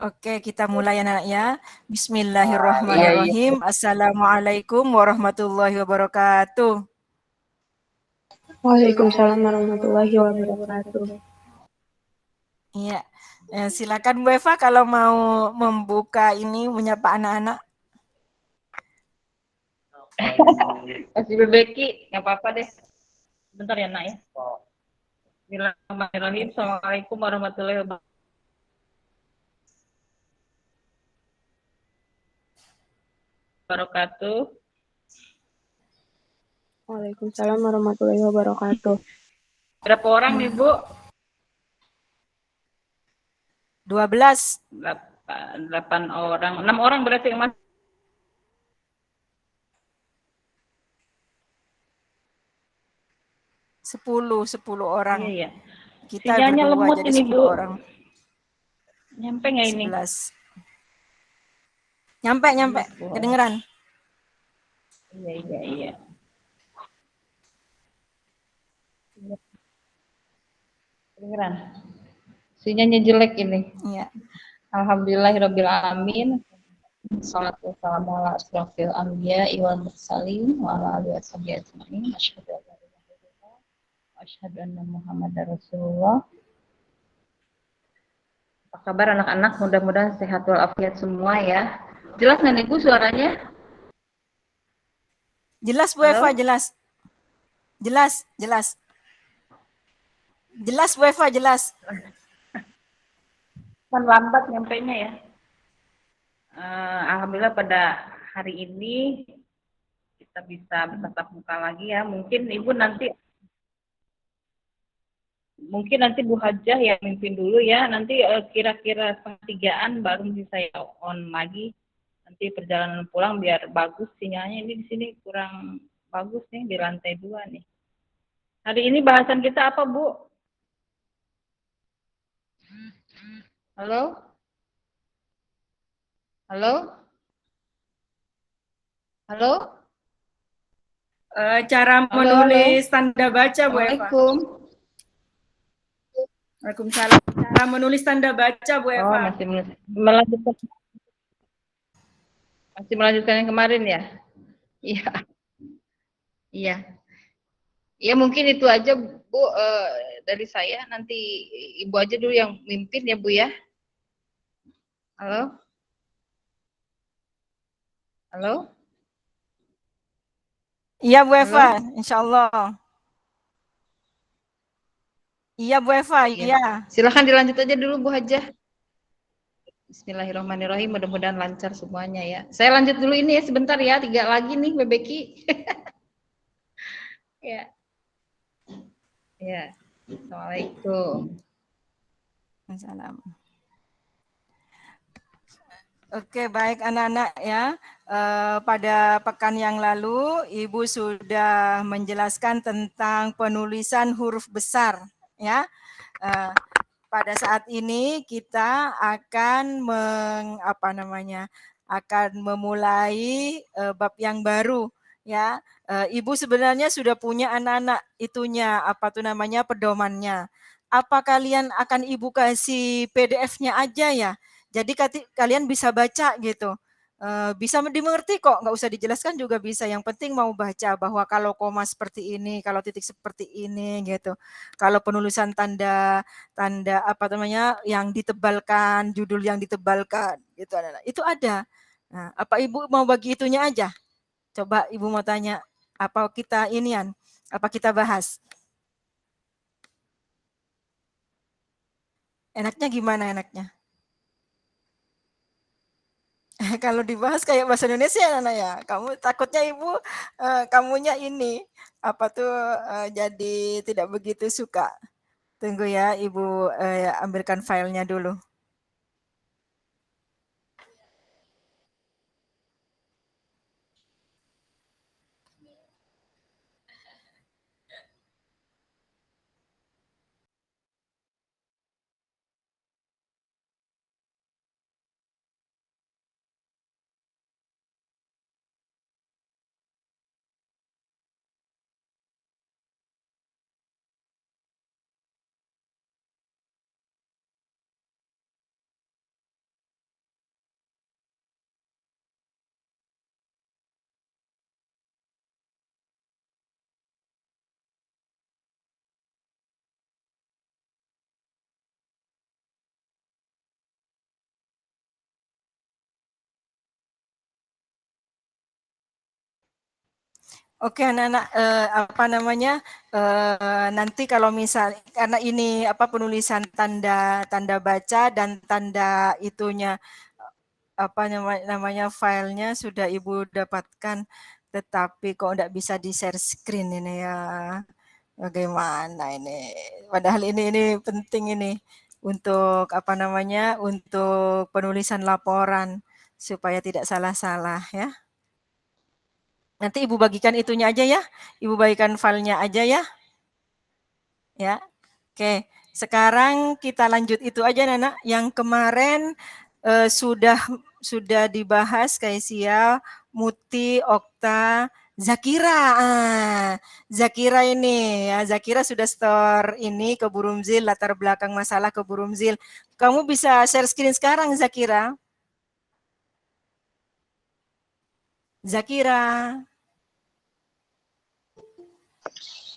Oke, kita mulai anak ya. Iya, iya. Bismillahirrahmanirrahim. Assalamualaikum warahmatullahi wabarakatuh. Waalaikumsalam warahmatullahi wabarakatuh. Iya, silakan Bu Eva kalau mau membuka ini menyapa anak-anak. Masih Bebeki, nggak apa-apa deh. Bentar ya, Nak ya. Bismillahirrahmanirrahim. Assalamualaikum warahmatullahi wabarakatuh. Waalaikumsalam warahmatullahi wabarakatuh. Berapa orang nih, Bu? 12. 8 orang. 6 orang berarti yang masuk. 10 orang. Iya, iya. Kita Sinyalnya berdua lemot jadi ini, 10 Bu. orang. Nyampe nggak ini? 11. Nyampe. Kedengeran. Iya, iya, iya. Kedengeran. Sinyalnya jelek ini. Iya. Alhamdulillahirrabbilalamin. Salatu wassalamu ala asrofil anbiya wal mursalin wa ala alihi washabihi ajmain. Asyhadu an la ilaha illallah wa asyhadu anna Muhammadar Rasulullah. Apa kabar anak-anak? Mudah-mudahan sehat walafiat semua ya. Jelas nggak nih Bu suaranya? Jelas Bu Halo? Eva, jelas. Jelas Bu Eva, jelas. Kan lambat nyampainya ya. Alhamdulillah pada hari ini kita bisa bertatap muka lagi ya. Mungkin nanti Bu Hajah yang mimpin dulu ya. Nanti kira-kira setengah tigaan baru bisa saya on lagi. Nanti perjalanan pulang biar bagus sinyalnya. Ini di sini kurang bagus nih di lantai 2 nih. Hari ini bahasan kita apa, Bu? Halo? Halo? Halo? Cara Halo, halo. menulis tanda baca Bu Eva. Assalamualaikum. Waalaikumsalam. Cara menulis tanda baca Bu Oh, Eva. masih melanjutkan yang kemarin ya? Iya. Iya. Ya mungkin itu aja Bu dari saya. Nanti Ibu aja dulu yang mimpin ya Bu ya. Halo? Halo? Iya Bu Eva, Halo? insya Allah. Iya Bu Eva, Iya. iya. Silakan dilanjut aja dulu Bu Hajah. Bismillahirrahmanirrahim. Mudah-mudahan lancar semuanya ya. Saya lanjut dulu ini ya sebentar ya. 3 lagi nih Bebeki. Ya. Ya. Assalamualaikum. Salam. Oke, baik anak-anak ya. Pada pekan yang lalu Ibu sudah menjelaskan tentang penulisan huruf besar ya. Pada saat ini kita akan akan memulai bab yang baru ya. Ibu sebenarnya sudah punya anak-anak itunya pedomannya. Apa kalian akan Ibu kasih PDF-nya aja ya? Jadi kalian bisa baca gitu. Bisa dimengerti kok, nggak usah dijelaskan juga bisa. Yang penting mau baca bahwa kalau koma seperti ini, kalau titik seperti ini gitu. Kalau penulisan tanda yang ditebalkan, judul yang ditebalkan gitu itu ada. Nah, apa Ibu mau bagi itunya aja? Coba Ibu mau tanya, apa kita bahas? Enaknya gimana enaknya? Kalau dibahas kayak bahasa Indonesia Nana ya. Kamu takutnya Ibu kamunya ini jadi tidak begitu suka. Tunggu ya Ibu ambilkan filenya dulu. Oke anak-anak, apa namanya, nanti kalau misal karena ini apa penulisan tanda baca dan tanda itunya apa namanya filenya sudah Ibu dapatkan, tetapi kok enggak bisa di-share screen ini ya. Bagaimana ini? Padahal ini penting ini untuk apa namanya, untuk penulisan laporan supaya tidak salah-salah ya. Nanti Ibu bagikan itunya aja ya, Ibu bagikan filenya aja ya. Ya, oke. Sekarang kita lanjut itu aja Nana, yang kemarin sudah dibahas Kaisia, Muti, Okta, Zakira. Zakira ini ya, Zakira sudah store ini ke Burumzil, latar belakang masalah ke Burumzil. Kamu bisa share screen sekarang Zakira. Zakira.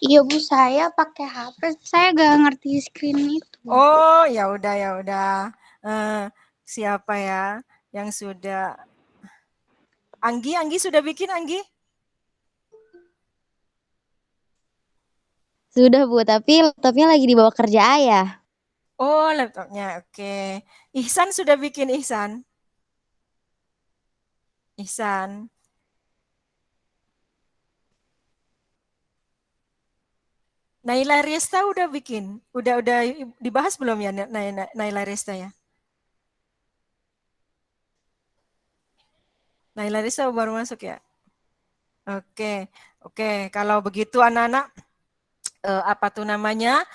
Iya Bu, saya pakai HP, saya gak ngerti screen itu. Oh, ya udah ya udah. Siapa ya yang sudah? Anggi sudah bikin Anggi? Sudah Bu, tapi laptopnya lagi dibawa kerja ayah. Oh, laptopnya. Oke. Ihsan sudah bikin Ihsan? Ihsan. Naila Resta udah bikin? Udah dibahas belum ya Naila Resta ya? Naila Resta baru masuk ya? Oke. Oke, kalau begitu anak-anak apa tuh namanya?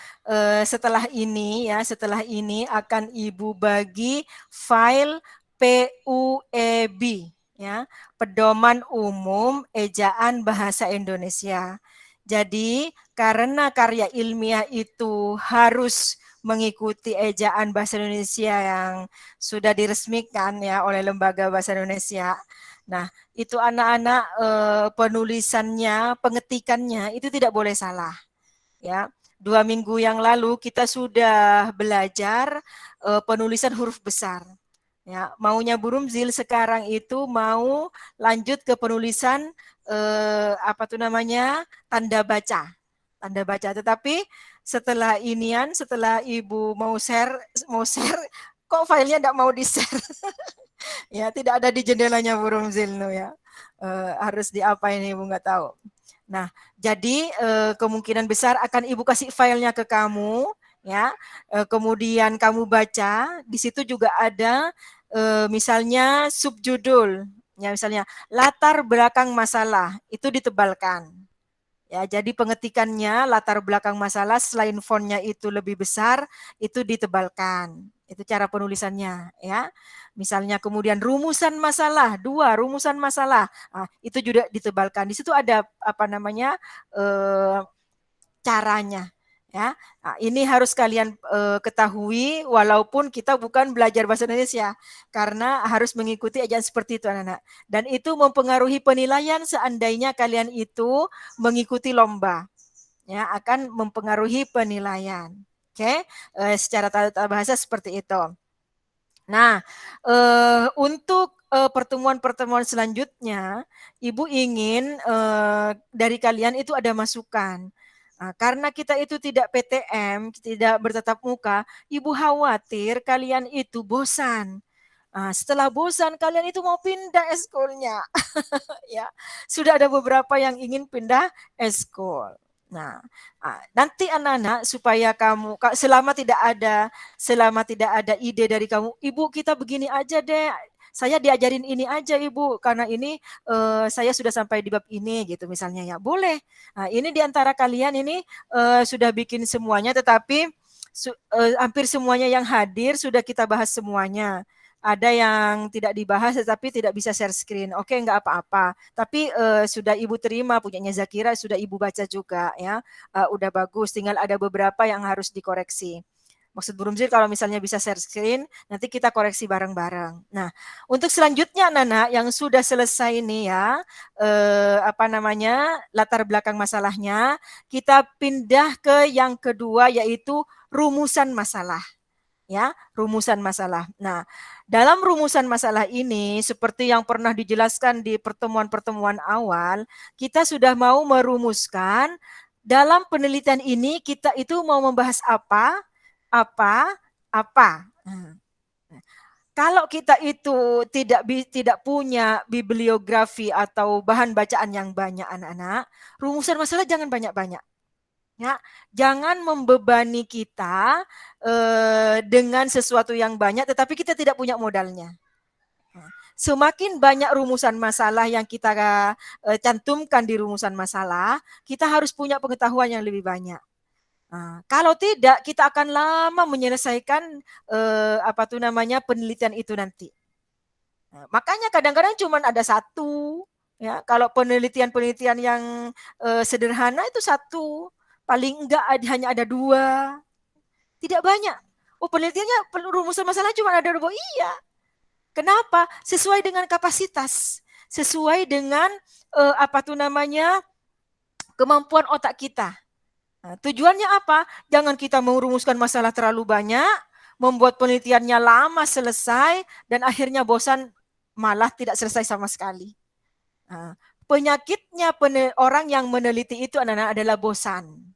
Setelah ini akan Ibu bagi file PUEB ya, Pedoman Umum Ejaan Bahasa Indonesia. Jadi karena karya ilmiah itu harus mengikuti ejaan bahasa Indonesia yang sudah diresmikan ya oleh Lembaga Bahasa Indonesia. Nah, itu anak-anak penulisannya, pengetikannya itu tidak boleh salah. Ya, 2 minggu yang lalu kita sudah belajar penulisan huruf besar. Ya, maunya Burumzil sekarang itu mau lanjut ke penulisan apa tuh namanya tanda baca. Tanda baca. Tetapi setelah Ibu mau share, kok filenya tidak mau di-share? Ya, tidak ada di jendelanya Burumzil ya. Harus diapain Ibu nggak tahu. Nah, jadi kemungkinan besar akan Ibu kasih filenya ke kamu, ya. Kemudian kamu baca, di situ juga ada misalnya subjudul, ya misalnya latar belakang masalah itu ditebalkan. Ya, jadi pengetikannya latar belakang masalah selain fontnya itu lebih besar, itu ditebalkan. Itu cara penulisannya, ya. Misalnya kemudian rumusan masalah, 2 rumusan masalah. Itu juga ditebalkan. Di situ ada apa namanya? Caranya, ya. Ini harus kalian ketahui walaupun kita bukan belajar bahasa Indonesia karena harus mengikuti ejaan seperti itu anak-anak. Dan itu mempengaruhi penilaian seandainya kalian itu mengikuti lomba. Ya, akan mempengaruhi penilaian. Oke, secara tata bahasa seperti itu. Nah, untuk pertemuan-pertemuan selanjutnya, Ibu ingin dari kalian itu ada masukan. Karena kita itu tidak PTM, tidak bertatap muka, Ibu khawatir kalian itu bosan. Setelah bosan kalian itu mau pindah eskulnya. Ya, sudah ada beberapa yang ingin pindah eskul. Nah, nanti anak-anak supaya kamu selama tidak ada ide dari kamu, Ibu kita begini aja deh. Saya diajarin ini aja Ibu, karena ini saya sudah sampai di bab ini gitu misalnya ya. Boleh. Nah, ini diantara kalian ini sudah bikin semuanya, tetapi hampir semuanya yang hadir sudah kita bahas semuanya. Ada yang tidak dibahas tetapi tidak bisa share screen. Oke, enggak apa-apa. Tapi sudah Ibu terima punyanya Zakira, sudah Ibu baca juga ya. Udah bagus, tinggal ada beberapa yang harus dikoreksi. Maksud Burumzil kalau misalnya bisa share screen, nanti kita koreksi bareng-bareng. Nah, untuk selanjutnya Nana yang sudah selesai nih ya, apa namanya, latar belakang masalahnya, kita pindah ke yang kedua yaitu rumusan masalah. ya, rumusan masalah. Nah, dalam rumusan masalah ini seperti yang pernah dijelaskan di pertemuan-pertemuan awal, kita sudah mau merumuskan dalam penelitian ini kita itu mau membahas apa, apa. Nah, kalau kita itu tidak punya bibliografi atau bahan bacaan yang banyak anak-anak, rumusan masalah jangan banyak-banyak. Ya, jangan membebani kita dengan sesuatu yang banyak, tetapi kita tidak punya modalnya. Semakin banyak rumusan masalah yang kita cantumkan di rumusan masalah, kita harus punya pengetahuan yang lebih banyak. Nah, kalau tidak, kita akan lama menyelesaikan penelitian itu nanti. Nah, makanya kadang-kadang cuma ada satu. Ya, kalau penelitian-penelitian yang sederhana itu satu, paling enggak hanya ada 2, tidak banyak. Oh, penelitiannya rumusan masalah cuma ada 2. Iya. Kenapa? Sesuai dengan kapasitas, sesuai dengan kemampuan otak kita. Nah, tujuannya apa? Jangan kita merumuskan masalah terlalu banyak, membuat penelitiannya lama selesai, dan akhirnya bosan, malah tidak selesai sama sekali. Nah, penyakitnya orang yang meneliti itu adalah bosan.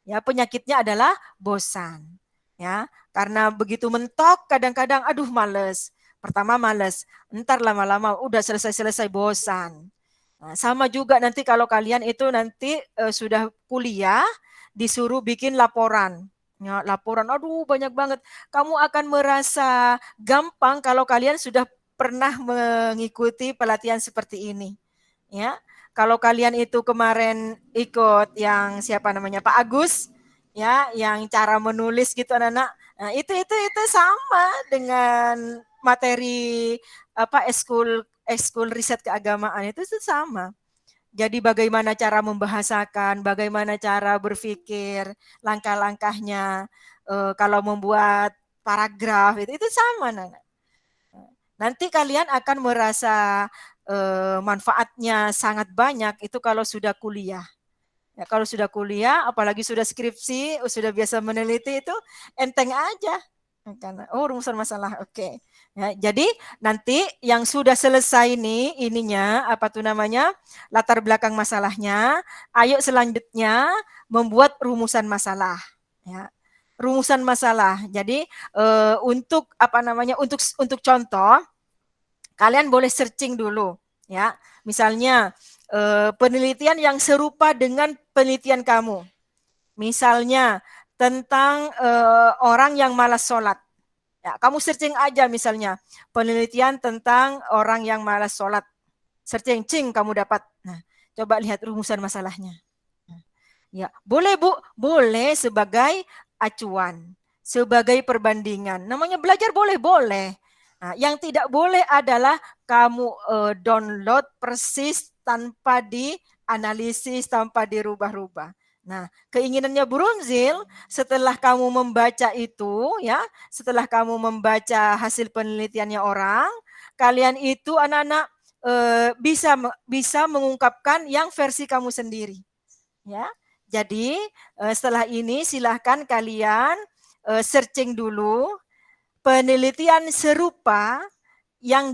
Ya, penyakitnya adalah bosan. Ya, karena begitu mentok, kadang-kadang aduh males. Pertama males, entar lama-lama udah selesai-selesai bosan. Nah, sama juga nanti kalau kalian itu nanti sudah kuliah, disuruh bikin laporan. Ya, laporan, aduh banyak banget. Kamu akan merasa gampang kalau kalian sudah pernah mengikuti pelatihan seperti ini. Ya, kalau kalian itu kemarin ikut yang siapa namanya Pak Agus, ya, yang cara menulis gitu anak-anak. Nah, itu sama dengan materi ekskul riset keagamaan itu sama. Jadi bagaimana cara membahasakan, bagaimana cara berpikir, langkah-langkahnya, kalau membuat paragraf itu sama, Nana. Nanti kalian akan merasa manfaatnya sangat banyak itu kalau sudah kuliah. Ya, kalau sudah kuliah, apalagi sudah skripsi, sudah biasa meneliti itu enteng aja. Karena rumusan masalah, oke. Ya, jadi nanti yang sudah selesai ininya latar belakang masalahnya. Ayo selanjutnya membuat rumusan masalah. Ya, rumusan masalah. Jadi untuk contoh, kalian boleh searching dulu, ya. Misalnya penelitian yang serupa dengan penelitian kamu. Misalnya tentang orang yang malas sholat. Ya, kamu searching aja misalnya penelitian tentang orang yang malas sholat. Searching, kamu dapat. Nah, coba lihat rumusan masalahnya. Ya, boleh Bu, boleh sebagai acuan, sebagai perbandingan. Namanya belajar boleh. Nah, yang tidak boleh adalah kamu download persis tanpa dianalisis, tanpa dirubah-rubah. Nah, keinginannya Brunzil setelah kamu membaca itu, ya, setelah kamu membaca hasil penelitiannya orang, kalian itu anak-anak bisa mengungkapkan yang versi kamu sendiri, ya. Jadi setelah ini silahkan kalian searching dulu penelitian serupa yang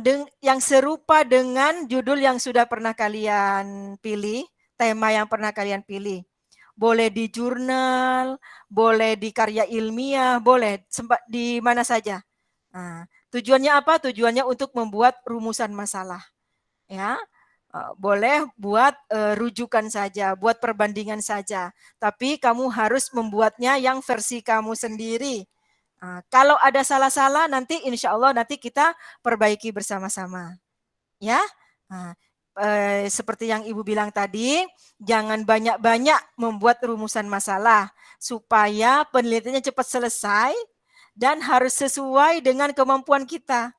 serupa dengan judul yang sudah pernah kalian pilih, tema yang pernah kalian pilih. Boleh di jurnal, boleh di karya ilmiah, boleh di mana saja. Nah, tujuannya apa? Tujuannya untuk membuat rumusan masalah. Ya, boleh buat rujukan saja, buat perbandingan saja. Tapi kamu harus membuatnya yang versi kamu sendiri. Kalau ada salah-salah nanti insya Allah nanti kita perbaiki bersama-sama. Ya, seperti yang Ibu bilang tadi, jangan banyak-banyak membuat rumusan masalah supaya penelitiannya cepat selesai dan harus sesuai dengan kemampuan kita.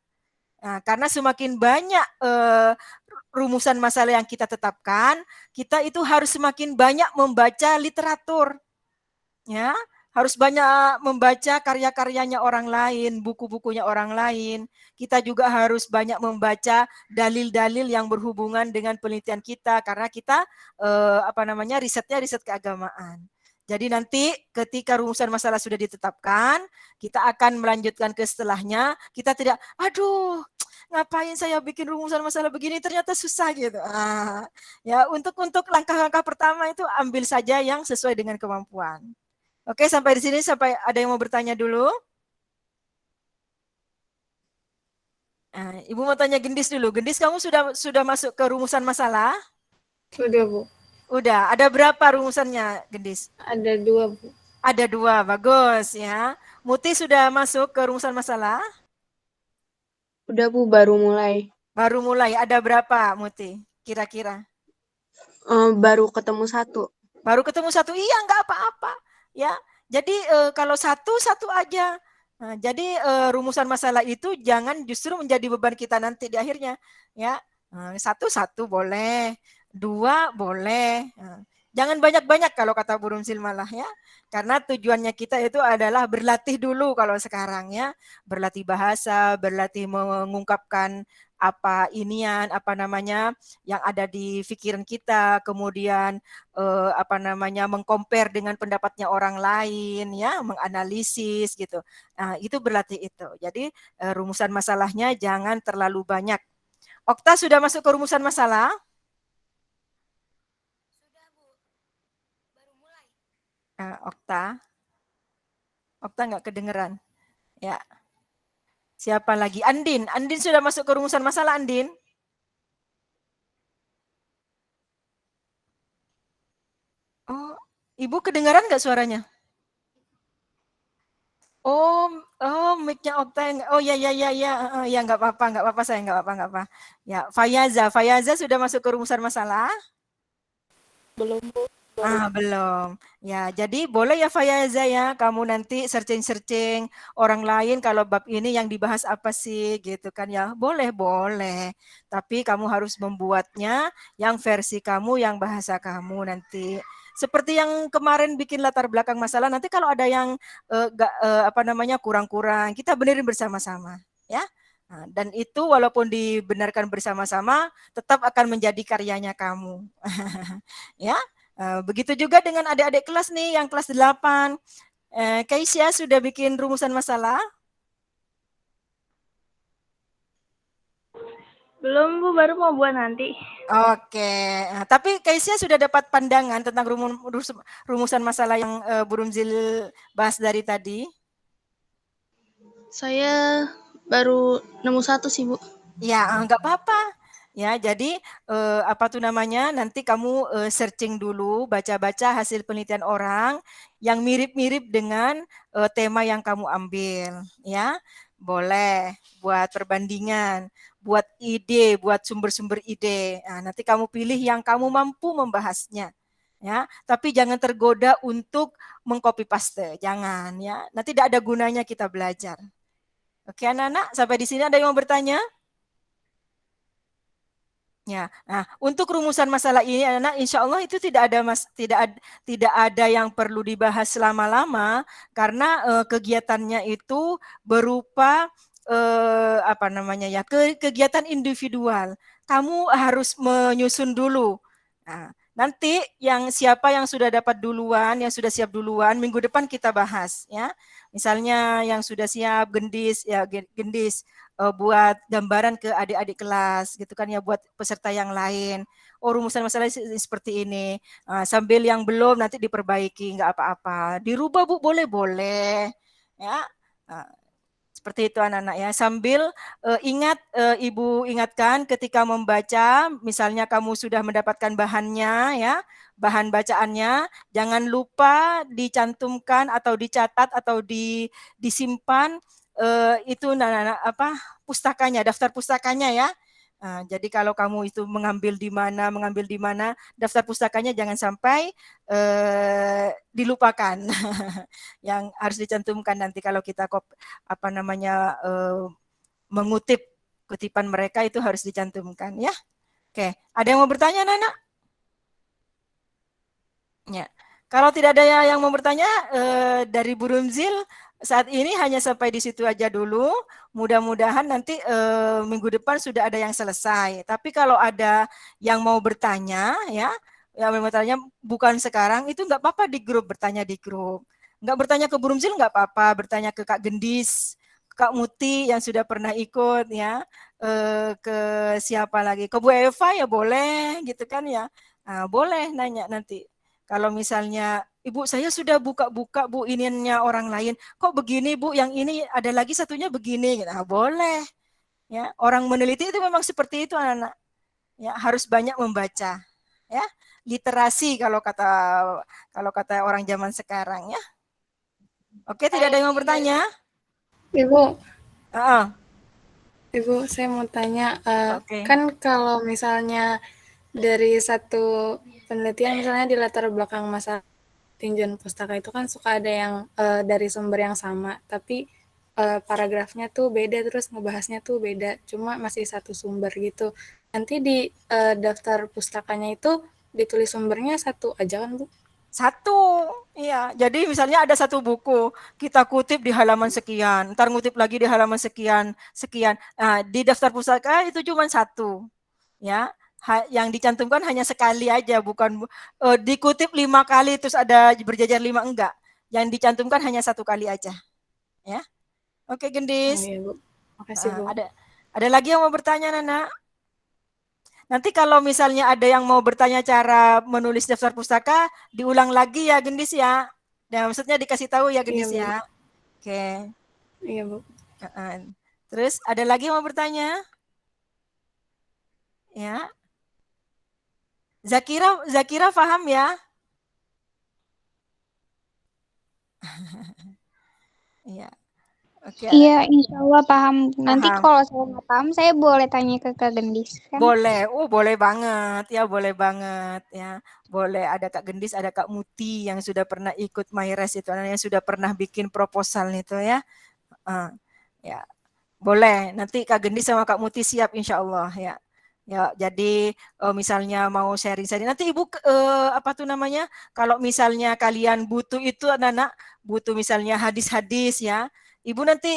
Nah, karena semakin banyak rumusan masalah yang kita tetapkan, kita itu harus semakin banyak membaca literatur. Ya, harus banyak membaca karya-karyanya orang lain, buku-bukunya orang lain. Kita juga harus banyak membaca dalil-dalil yang berhubungan dengan penelitian kita karena kita risetnya riset keagamaan. Jadi nanti ketika rumusan masalah sudah ditetapkan, kita akan melanjutkan ke setelahnya. Kita tidak, aduh, ngapain saya bikin rumusan masalah begini, ternyata susah gitu. Ya, untuk langkah-langkah pertama itu ambil saja yang sesuai dengan kemampuan. Oke, sampai di sini, sampai ada yang mau bertanya dulu? Ibu mau tanya Gendis dulu. Gendis, kamu sudah masuk ke rumusan masalah? Sudah, Bu. Udah. Ada berapa rumusannya, Gendis? Ada 2, Bu. Ada 2, bagus ya. Muti sudah masuk ke rumusan masalah? Udah, Bu, baru mulai. Baru mulai. Ada berapa, Muti? Kira-kira? Baru ketemu 1. Baru ketemu 1. Iya, nggak apa-apa. Ya. Jadi kalau satu aja. Nah, jadi rumusan masalah itu jangan justru menjadi beban kita nanti di akhirnya. Ya. 1 boleh. 2 boleh. Jangan banyak-banyak kalau kata Bu Rumsil malah ya. Karena tujuannya kita itu adalah berlatih dulu kalau sekarang ya. Berlatih bahasa, berlatih mengungkapkan apa inian, apa namanya, yang ada di pikiran kita, kemudian apa namanya, mengcompare dengan pendapatnya orang lain ya, menganalisis gitu. Nah, itu berlatih itu. Jadi rumusan masalahnya jangan terlalu banyak. Okta sudah masuk ke rumusan masalah? Okta nggak kedengeran. Ya. Siapa lagi? Andin sudah masuk ke rumusan masalah, Andin? Oh, Ibu kedengaran nggak suaranya? Oh, mic-nya Okta. Oh ya, ya nggak apa-apa saya nggak apa-apa. Ya, Fayaza sudah masuk ke rumusan masalah? Belum, Bu. Belum. Ya, jadi boleh ya Fayaza ya, kamu nanti searching orang lain kalau bab ini yang dibahas apa sih gitu kan ya. Boleh. Tapi kamu harus membuatnya yang versi kamu, yang bahasa kamu nanti. Seperti yang kemarin bikin latar belakang masalah, nanti kalau ada yang kurang-kurang, kita benerin bersama-sama ya. Dan itu walaupun dibenarkan bersama-sama, tetap akan menjadi karyanya kamu. Ya. Begitu juga dengan adik-adik kelas nih, yang kelas 8. Keisha sudah bikin rumusan masalah? Belum, Bu, baru mau buat nanti. Oke, tapi Keisha sudah dapat pandangan tentang rumusan masalah yang Bu Rumzil bahas dari tadi? Saya baru nemu 1 sih, Bu. Ya, nggak apa-apa. Ya, jadi nanti kamu searching dulu, baca-baca hasil penelitian orang yang mirip-mirip dengan tema yang kamu ambil, ya. Boleh buat perbandingan, buat ide, buat sumber-sumber ide. Nah, nanti kamu pilih yang kamu mampu membahasnya. Ya, tapi jangan tergoda untuk mengcopy paste, jangan ya. Nanti tidak ada gunanya kita belajar. Oke, anak-anak, sampai di sini ada yang mau bertanya? Ya, nah untuk rumusan masalah ini anak-anak insya Allah itu tidak ada yang perlu dibahas selama-lama karena kegiatannya itu berupa kegiatan individual. Kamu harus menyusun dulu. Nah, nanti siapa yang sudah dapat duluan, yang sudah siap duluan, minggu depan kita bahas ya. Misalnya yang sudah siap Gendis buat gambaran ke adik-adik kelas gitu kan ya, buat peserta yang lain. Oh, rumusan masalah seperti ini. Sambil yang belum nanti diperbaiki, nggak apa-apa. Dirubah Bu, boleh ya. Seperti itu anak-anak ya. Sambil ingat, Ibu ingatkan ketika membaca, misalnya kamu sudah mendapatkan bahannya ya, bahan bacaannya, jangan lupa dicantumkan atau dicatat atau disimpan itu pustakanya, daftar pustakanya ya. Jadi kalau kamu itu mengambil di mana, daftar pustakanya jangan sampai dilupakan. Yang harus dicantumkan nanti kalau kita mengutip kutipan mereka itu harus dicantumkan ya. Oke, ada yang mau bertanya, Nana? Ya. Kalau tidak ada yang mau bertanya dari Bu Rumzil, saat ini hanya sampai di situ aja dulu. Mudah-mudahan nanti minggu depan sudah ada yang selesai. Tapi kalau ada yang mau bertanya ya, yang mau bertanya bukan sekarang, itu nggak apa-apa di grup, bertanya di grup. Nggak bertanya ke Bu Rumzil nggak apa-apa, bertanya ke Kak Gendis, Kak Muti yang sudah pernah ikut ya, ke siapa lagi, ke Bu Eva ya boleh gitu kan ya. Nah, boleh nanya nanti. Kalau misalnya Ibu saya sudah buka-buka Bu ininya orang lain, kok begini Bu, yang ini ada lagi satunya begini. Nah, boleh. Ya, orang meneliti itu memang seperti itu anak-anak. Ya, harus banyak membaca. Ya, literasi kalau kata orang zaman sekarang ya. Oke, tidak ada yang mau bertanya? Ibu, Ah, Ibu, saya mau tanya, oke. kan kalau misalnya dari satu penelitian, misalnya di latar belakang masalah tinjauan pustaka itu kan suka ada yang dari sumber yang sama, tapi paragrafnya tuh beda, terus ngebahasnya tuh beda, cuma masih satu sumber gitu. Nanti di daftar pustakanya itu ditulis sumbernya satu aja kan, Bu? Satu, iya. Jadi misalnya ada satu buku, kita kutip di halaman sekian, ntar ngutip lagi di halaman sekian, sekian. Nah, di daftar pustaka itu cuma satu, ya. Yang dicantumkan hanya sekali aja, bukan dikutip 5 kali terus ada berjajar 5 enggak. Yang dicantumkan hanya satu kali aja, ya. Oke, Oh Gendis. iya, Bu. Makasih, Bu. Ada lagi yang mau bertanya, Nana? Nanti kalau misalnya ada yang mau bertanya cara menulis daftar pustaka, diulang lagi ya Gendis ya. Nah, maksudnya dikasih tahu ya Iya, Gendis Bu. ya. Oke. Iya, Bu. Terus ada lagi yang mau bertanya? Ya. Zakira paham ya? Iya. Oke. Iya, insya Allah paham. Nanti Paham. kalau saya nggak paham, saya boleh tanya ke Kak Gendis kan? Boleh, boleh banget ya, boleh banget ya. Boleh, ada Kak Gendis, ada Kak Muti yang sudah pernah ikut Myres itu, yang sudah pernah bikin proposal itu ya. Ya, boleh. Nanti Kak Gendis sama Kak Muti siap insya Allah ya. Ya, jadi misalnya mau sharing-sharing. Nanti Ibu apa tuh namanya? Kalau misalnya kalian butuh itu anak-anak, butuh misalnya hadis-hadis ya. Ibu nanti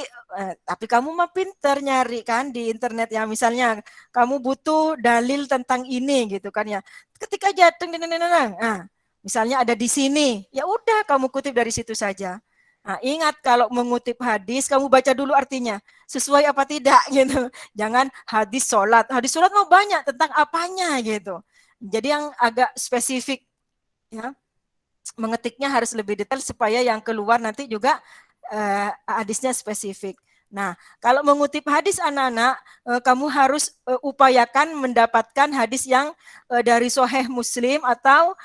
tapi kamu mah pinter nyari kan di internet ya. Misalnya kamu butuh dalil tentang ini gitu kan ya. Ketika jatuh nah, misalnya ada di sini, ya udah kamu kutip dari situ saja. Nah, ingat kalau mengutip hadis, kamu baca dulu artinya. Sesuai apa tidak gitu. Jangan hadis sholat. Hadis sholat mau banyak tentang apanya gitu. Jadi yang agak spesifik ya. Mengetiknya harus lebih detail supaya yang keluar nanti juga hadisnya spesifik. Nah, kalau mengutip hadis anak-anak, kamu harus upayakan mendapatkan hadis yang dari Sahih Muslim atau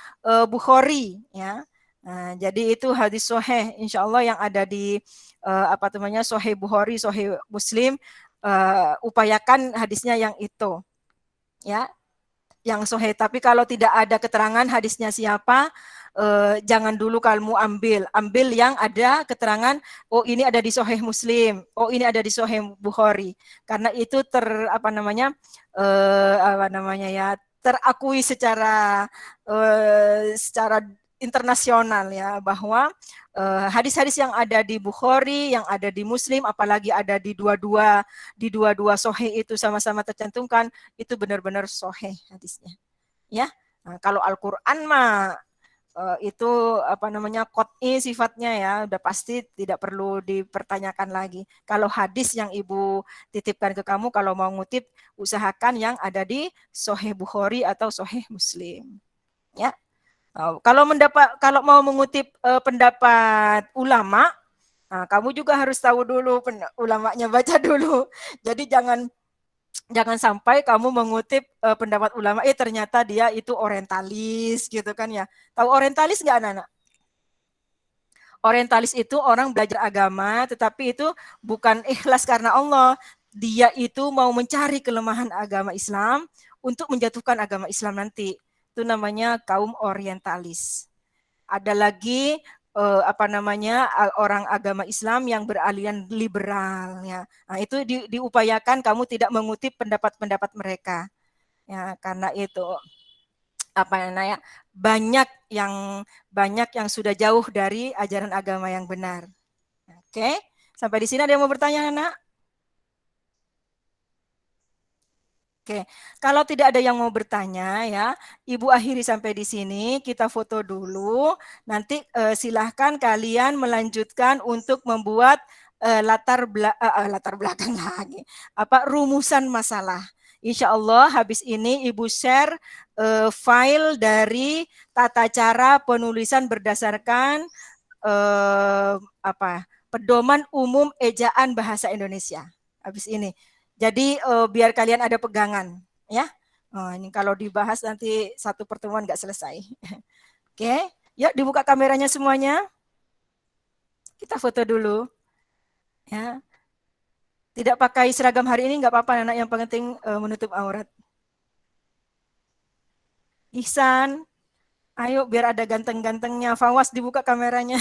Bukhari ya. Nah, jadi itu hadis sahih insya Allah yang ada di apa namanya Sahih Bukhari, Sahih Muslim, upayakan hadisnya yang itu, ya, yang sahih. Tapi kalau tidak ada keterangan hadisnya siapa, jangan dulu kamu ambil yang ada keterangan. Oh ini ada di Sahih Muslim, oh ini ada di Sahih Bukhari, karena itu apa namanya ya terakui secara internasional ya bahwa hadis-hadis yang ada di Bukhari, yang ada di Muslim, apalagi ada di dua-dua sahih itu sama-sama tercantumkan, itu benar-benar sahih hadisnya. Ya, nah, kalau Al-Quran mah itu apa namanya qot'i sifatnya ya, udah pasti tidak perlu dipertanyakan lagi. Kalau hadis yang Ibu titipkan ke kamu, kalau mau ngutip, usahakan yang ada di Sahih Bukhari atau Sahih Muslim. Ya. Kalau mau mengutip pendapat ulama, nah, kamu juga harus tahu dulu ulamanya, baca dulu. Jadi jangan sampai kamu mengutip pendapat ulama, ternyata dia itu orientalis gitu kan ya. Tahu orientalis nggak anak-anak? Orientalis itu orang belajar agama, tetapi itu bukan ikhlas karena Allah. Dia itu mau mencari kelemahan agama Islam untuk menjatuhkan agama Islam nanti. Itu namanya kaum orientalis. Ada lagi apa namanya orang agama Islam yang beraliran liberal ya. Nah, itu diupayakan kamu tidak mengutip pendapat-pendapat mereka. Ya, karena itu apa namanya banyak yang sudah jauh dari ajaran agama yang benar. Oke, sampai di sini ada yang mau bertanya, Nana? Oke, kalau tidak ada yang mau bertanya ya, Ibu akhiri sampai di sini, kita foto dulu. Nanti silahkan kalian melanjutkan untuk membuat latar belakang lagi, rumusan masalah. Insya Allah habis ini Ibu share file dari tata cara penulisan berdasarkan pedoman umum ejaan bahasa Indonesia. Habis ini. Jadi biar kalian ada pegangan, ya. Ini kalau dibahas nanti satu pertemuan nggak selesai. Oke, yuk dibuka kameranya semuanya. Kita foto dulu, ya. Tidak pakai seragam hari ini nggak apa-apa, anak. Yang penting menutup aurat. Ihsan, ayo biar ada ganteng-gantengnya. Fawas dibuka kameranya.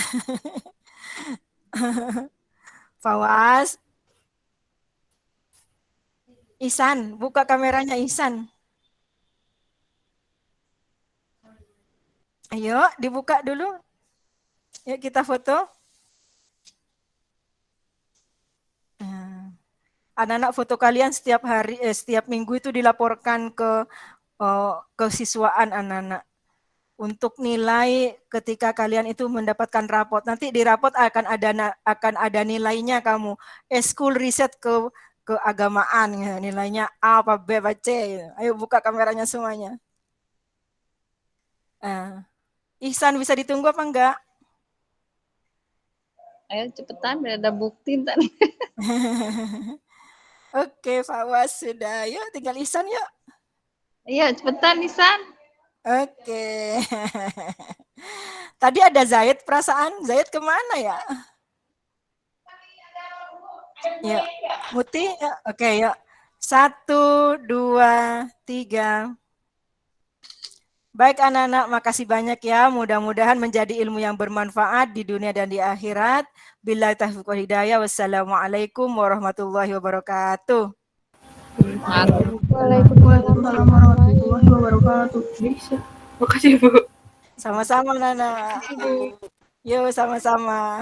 Fawas. Ihsan, buka kameranya Ihsan. Ayo, dibuka dulu. Yuk kita foto. Anak-anak foto kalian setiap hari, setiap minggu itu dilaporkan ke kesiswaan anak-anak. Untuk nilai ketika kalian itu mendapatkan rapot. Nanti di rapot akan ada nilainya kamu. School riset keagamaan, ya. Nilainya A, apa B, apa C. Ayo buka kameranya semuanya. Ihsan bisa ditunggu apa enggak? Ayo cepetan, biar ada bukti ntar. Oke, Fawas sudah. Yuk tinggal Ihsan yuk. Iya, cepetan Nisan. Oke. Tadi ada Zaid, perasaan Zaid kemana ya? Ya, Muti, ya. Oke, yuk. 1, 2, 3. Baik anak-anak, makasih banyak ya. Mudah-mudahan menjadi ilmu yang bermanfaat di dunia dan di akhirat. Billahi taufiq wal hidayah. Wassalamualaikum warahmatullahi wabarakatuh. Waalaikumsalam warahmatullahi wabarakatuh. Makasih Bu. Sama-sama Nana. Yuk, sama-sama.